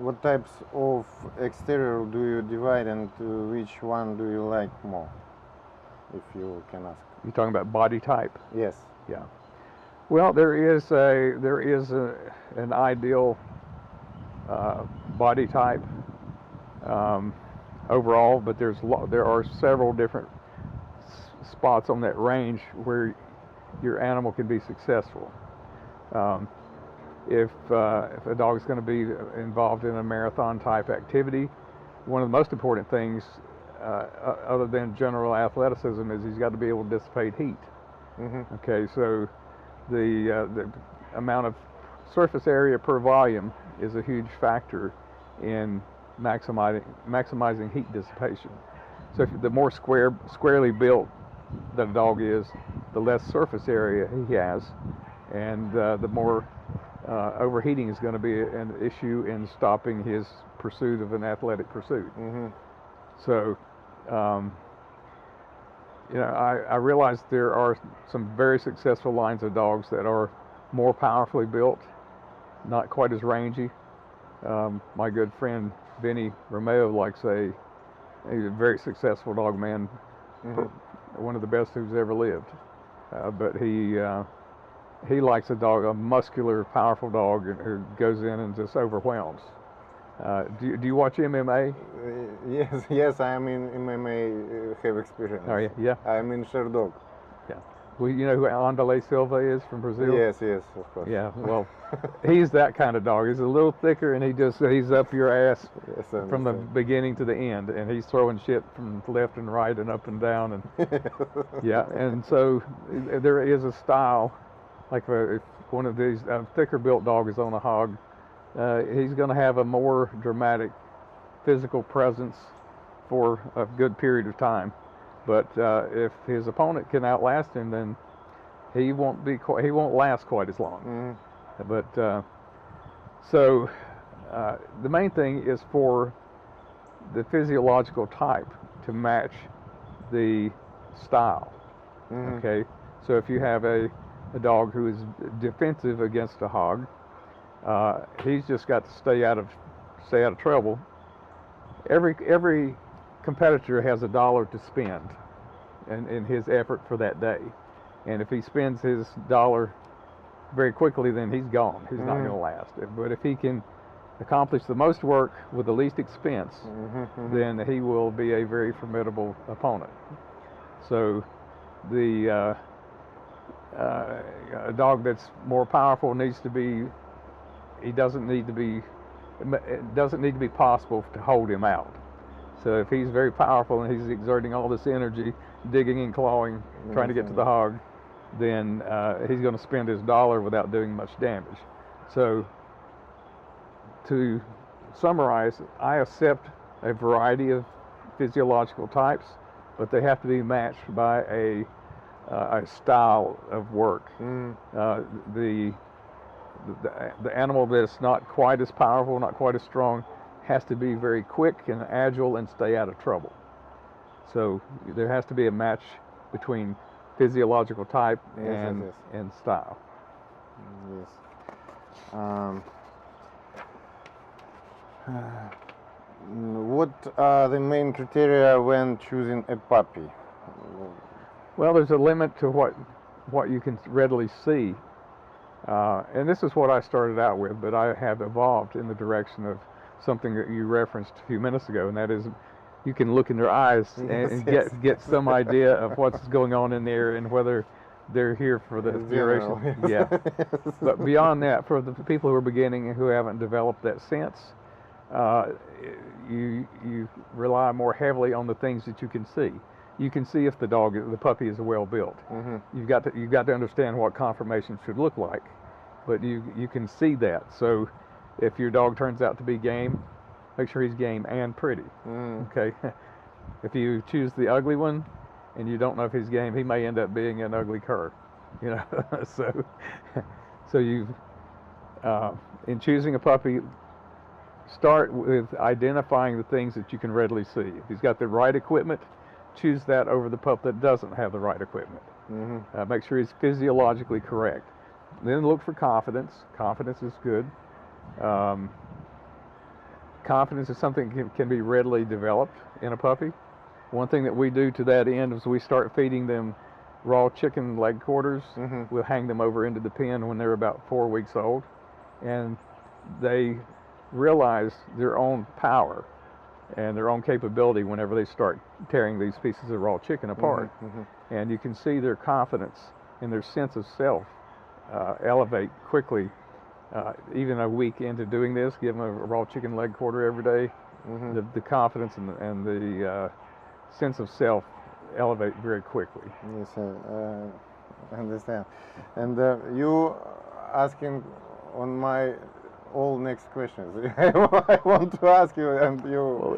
what types of exterior do you divide, and which one do you like more, if you can ask? You're talking about body type? Yes. Yeah. Well, there is an ideal body type overall, but there are several different spots on that range where your animal can be successful. If a dog is going to be involved in a marathon type activity, one of the most important things, other than general athleticism, is he's got to be able to dissipate heat. Mm-hmm. Okay, so the amount of surface area per volume is a huge factor in maximizing heat dissipation. So if the more squarely built that a dog is, the less surface area he has, and the more overheating is going to be an issue in stopping his pursuit of an athletic pursuit. Mm-hmm. So, I realize there are some very successful lines of dogs that are more powerfully built, not quite as rangy. My good friend Vinny Romeo he's a very successful dog man, Mm-hmm. one of the best who's ever lived. But he likes a muscular, powerful dog who goes in and just overwhelms. Do you watch MMA? Yes, I am in MMA, have experience. Oh yeah. I am in Sherdog. Yeah. Well, you know who Anderlei Silva is from Brazil? Yes, of course. Yeah. Well, he's that kind of dog. He's a little thicker, and he's up your ass from the beginning to the end, and he's throwing shit from left and right and up and down, and yeah. And so there is a style, like if one of these thicker built dog is on a hog, he's going to have a more dramatic physical presence for a good period of time. But if his opponent can outlast him, then he won't last quite as long. Mm. But so the main thing is for the physiological type to match the style. Mm. Okay, so if you have a dog who is defensive against a hog, he's just got to stay out of trouble. Every competitor has $1 to spend in his effort for that day, and if he spends his $1 very quickly, then he's gone. He's not going to last. But if he can accomplish the most work with the least expense, then he will be a very formidable opponent. So a dog that's more powerful it doesn't need to be possible to hold him out. So if he's very powerful and he's exerting all this energy, digging and clawing, trying to get to the hog, then he's going to spend his $1 without doing much damage. So to summarize, I accept a variety of physiological types, but they have to be matched by a style of work. The animal that's not quite as powerful, not quite as strong, has to be very quick and agile and stay out of trouble. So there has to be a match between physiological type and style. Yes. What are the main criteria when choosing a puppy? Well, there's a limit to what you can readily see. And this is what I started out with, but I have evolved in the direction of something that you referenced a few minutes ago, and that is you can look in their eyes and get some idea of what's going on in there and whether they're here for the duration. Yeah. But beyond that, for the people who are beginning and who haven't developed that sense, you rely more heavily on the things that you can see. You can see if the puppy is well built. You've got to understand what conformation should look like, but you can see that. So if your dog turns out to be game, make sure he's game and pretty. Okay. If you choose the ugly one and you don't know if he's game, he may end up being an ugly cur. So you in choosing a puppy, start with identifying the things that you can readily see. If he's got the right equipment, choose that over the pup that doesn't have the right equipment. Make sure he's physiologically correct. Then look for confidence. Confidence is good. confidence is something that can be readily developed in a puppy. One thing that we do to that end is we start feeding them raw chicken leg quarters. We'll hang them over into the pen when they're about 4 weeks old, and they realize their own power and their own capability whenever they start tearing these pieces of raw chicken apart. And you can see their confidence and their sense of self elevate quickly. Even a week into doing this, give them a raw chicken leg quarter every day, the confidence and the sense of self elevate very quickly. Yes, I understand. And you asking on my all next questions. I want to ask you, and you. Well,